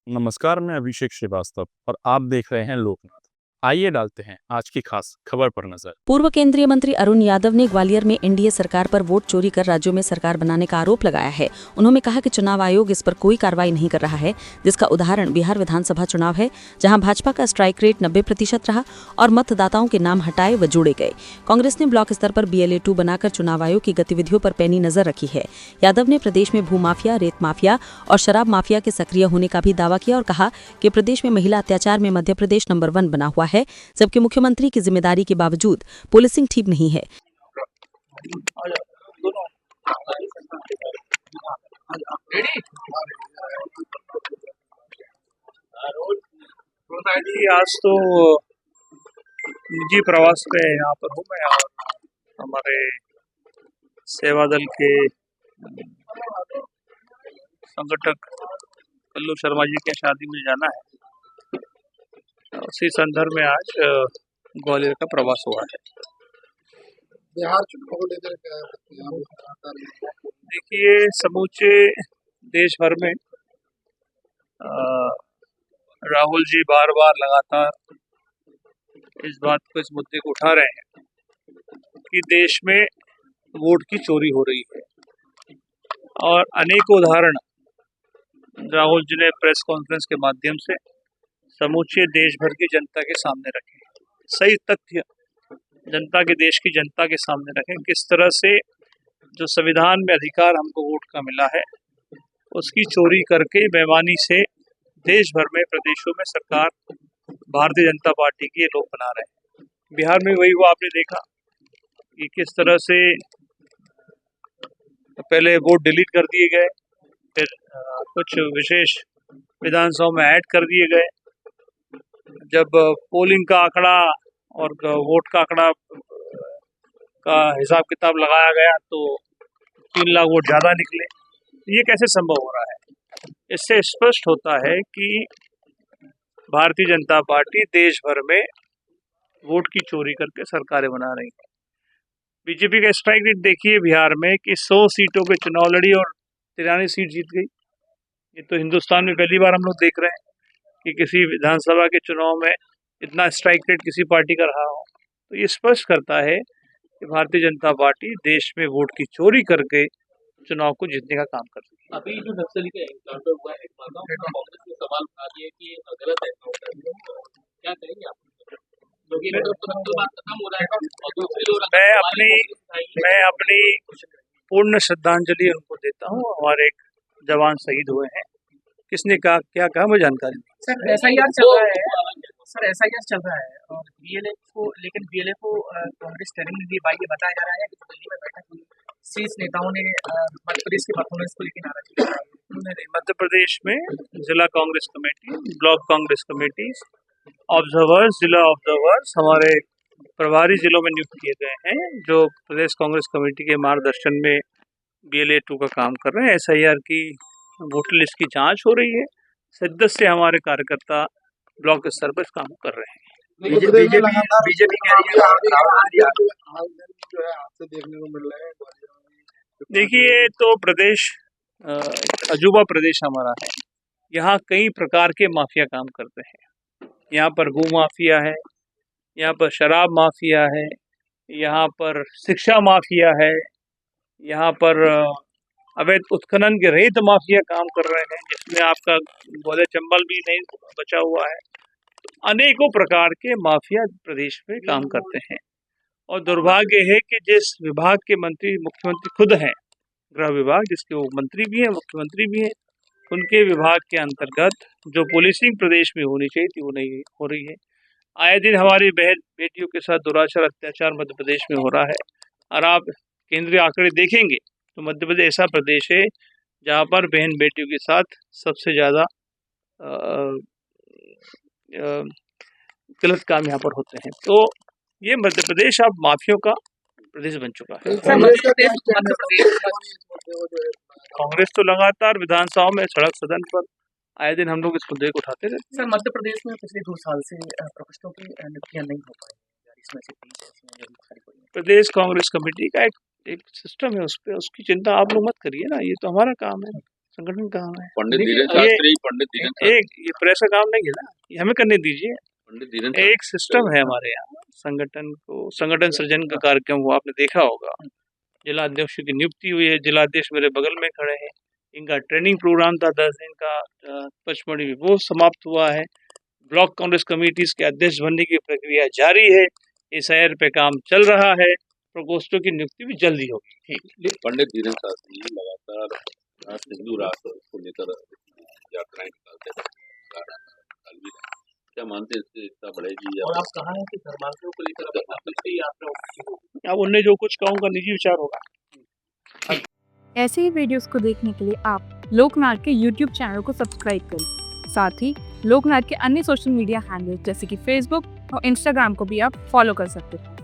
नमस्कार, मैं अभिषेक श्रीवास्तव और आप देख रहे हैं लोकनाथ। आइए डालते हैं आज की खास खबर पर नजर। पूर्व केंद्रीय मंत्री अरुण यादव ने ग्वालियर में एनडीए सरकार पर वोट चोरी कर राज्यों में सरकार बनाने का आरोप लगाया है। उन्होंने कहा कि चुनाव आयोग इस पर कोई कार्रवाई नहीं कर रहा है, जिसका उदाहरण बिहार विधानसभा चुनाव है, जहां भाजपा का स्ट्राइक रेट 90% रहा और मतदाताओं के नाम हटाए व जोड़े गए। कांग्रेस ने ब्लॉक स्तर पर BLA 2 बनाकर चुनाव आयोग की गतिविधियों पर पैनी नजर रखी है। यादव ने प्रदेश में भूमाफिया, रेत माफिया और शराब माफिया के सक्रिय होने का भी दावा किया और कहा कि प्रदेश में महिला अत्याचार में मध्य प्रदेश नंबर 1 बना हुआ है, जबकि मुख्यमंत्री की जिम्मेदारी के बावजूद पुलिसिंग ठीक नहीं है। आज तो निजी प्रवास पे यहाँ पर हूँ मैं और हमारे सेवा दल के संगठक कल्लू शर्मा जी के शादी में जाना है। उसी संदर्भ में आज ग्वालियर का प्रवास हुआ है। बिहार चुनाव को लेकर देखिए, समूचे देश भर में राहुल जी बार बार लगातार इस मुद्दे को उठा रहे हैं कि देश में वोट की चोरी हो रही है और अनेक उदाहरण राहुल जी ने प्रेस कॉन्फ्रेंस के माध्यम से समूचे देश भर की जनता के सामने रखे। सही तथ्य देश की जनता के सामने रखें, किस तरह से जो संविधान में अधिकार हमको वोट का मिला है उसकी चोरी करके बेईमानी से देश भर में प्रदेशों में सरकार भारतीय जनता पार्टी की लोग बना रहे हैं। बिहार में वही हुआ, आपने देखा कि किस तरह से पहले वोट डिलीट कर दिए गए, फिर कुछ विशेष विधानसभा में ऐड कर दिए गए। जब पोलिंग का आंकड़ा और वोट का आंकड़ा का हिसाब किताब लगाया गया तो 3 लाख वोट ज्यादा निकले। ये कैसे संभव हो रहा है? इससे स्पष्ट होता है कि भारतीय जनता पार्टी देश भर में वोट की चोरी करके सरकारें बना रही है। बीजेपी का स्ट्राइक रेट देखिए बिहार में कि 100 सीटों पे चुनाव लड़ी और 93 सीट जीत गई। ये तो हिंदुस्तान में पहली बार हम लोग देख रहे हैं कि किसी विधानसभा के चुनाव में इतना स्ट्राइक रेट किसी पार्टी का रहा हो। तो ये स्पष्ट करता है कि भारतीय जनता पार्टी देश में वोट की चोरी करके चुनाव को जीतने का काम कर रही है। अभी जो नक्सली का एनकाउंटर हुआ है, कांग्रेस ने सवाल उठा दिया कि ये गलत एनकाउंटर है, क्या कहेंगे आप? मैं अपनी पूर्ण श्रद्धांजलि उनको देता हूँ। हमारे एक जवान शहीद हुए हैं। किसने कहा, क्या कहा, मुझे जानकारी नहीं। सर SIR चल रहा है और BLA को कांग्रेस स्टेरिंग दी बाई ये बताया जा रहा है कि दिल्ली में बैठक हुई, शीर्ष नेताओं ने मध्य प्रदेश के परफॉर्मेंस को लेकर नाराजगी। मध्य प्रदेश में जिला Congress committee, block Congress committee, observers, जिला ऑब्जर्वर्स हमारे प्रभारी जिलों में नियुक्त किए गए हैं, जो प्रदेश कांग्रेस कमेटी के मार्गदर्शन में BLA 2 का काम कर रहे हैं। SIR की वोटर लिस्ट की जांच हो रही है। शिद्दत से हमारे कार्यकर्ता ब्लॉक स्तर पर काम कर रहे हैं। बीजेपी जो है हादसे देखने को मिल रहे हैं। देखिए, तो प्रदेश अजूबा प्रदेश हमारा है। यहाँ कई प्रकार के माफिया काम करते हैं। यहाँ पर भू माफिया है, यहाँ पर शराब माफिया है, यहाँ पर शिक्षा माफिया है, यहाँ पर अवैध उत्खनन के रेत माफिया काम कर रहे हैं, जिसमें आपका गोले चंबल भी नहीं बचा हुआ है। अनेकों प्रकार के माफिया प्रदेश में काम करते हैं और दुर्भाग्य है कि जिस विभाग के मंत्री मुख्यमंत्री खुद हैं, गृह विभाग, जिसके वो मंत्री भी हैं, मुख्यमंत्री भी हैं, उनके विभाग के अंतर्गत जो पुलिसिंग प्रदेश में होनी चाहिए थी वो नहीं हो रही है। आए दिन हमारी बहन बेटियों के साथ दुराचार अत्याचार मध्य प्रदेश में हो रहा है और आप केंद्रीय आंकड़े देखेंगे तो मध्य प्रदेश ऐसा प्रदेश है जहाँ पर बहन बेटियों के साथ सबसे ज़्यादा गलत काम यहाँ पर होते हैं। तो ये मध्य प्रदेश अब माफियों का प्रदेश बन चुका है। कांग्रेस तो लगातार विधानसभा में, सड़क सदन पर आए दिन हम लोग इस मुद्दे को उठाते रहते। सर, मध्य प्रदेश में पिछले 2 साल से प्रकोष्ठों की नियुक्तियां नहीं हो पाई, इसमें से 30 प्रदेश कांग्रेस कमेटी का एक एक सिस्टम है, उस पे उसकी चिंता आप लोग मत करिए ना, ये तो हमारा काम है, संगठन का काम है। पंडित देखिए, धीरेन्द्र ये शास्त्री पंडित धीरेन्द्र शास्त्री एक ये प्रेस का काम नहीं है ना, ये हमें करने दीजिए। पंडित धीरेन्द्र एक सिस्टम है हमारे यहाँ, संगठन सृजन का कार्यक्रम हुआ, आपने देखा होगा। जिला अध्यक्ष की नियुक्ति हुई है, जिला अध्यक्ष मेरे बगल में खड़े हैं, इनका ट्रेनिंग प्रोग्राम था 10 दिन का पचमढ़ी में, वो समाप्त हुआ है। ब्लॉक कांग्रेस कमेटीज के अध्यक्ष बनने की प्रक्रिया जारी है, एसआईआर पे काम चल रहा है, प्रकोष्ठों की नियुक्ति भी जल्दी होगी। ठीक, पंडित धीरेन्द्र शास्त्री जी लगातार हिंदू राष्ट्र को लेकर यात्राएं निकालते हैं, क्या मानते हैं इससे इतना बढ़ेगी? और आप कहा है कि धर्मांतरों को लेकर अपनी यात्रा होगी। अब उनने जो कुछ कहा उनका निजी विचार होगा। ऐसे ही वीडियोस को देखने के लिए आप लोकनाथ के YouTube चैनल को सब्सक्राइब करें। साथ ही लोकनाथ के अन्य सोशल मीडिया हैंडल्स जैसे कि फेसबुक और इंस्टाग्राम को भी आप फॉलो कर सकते हैं।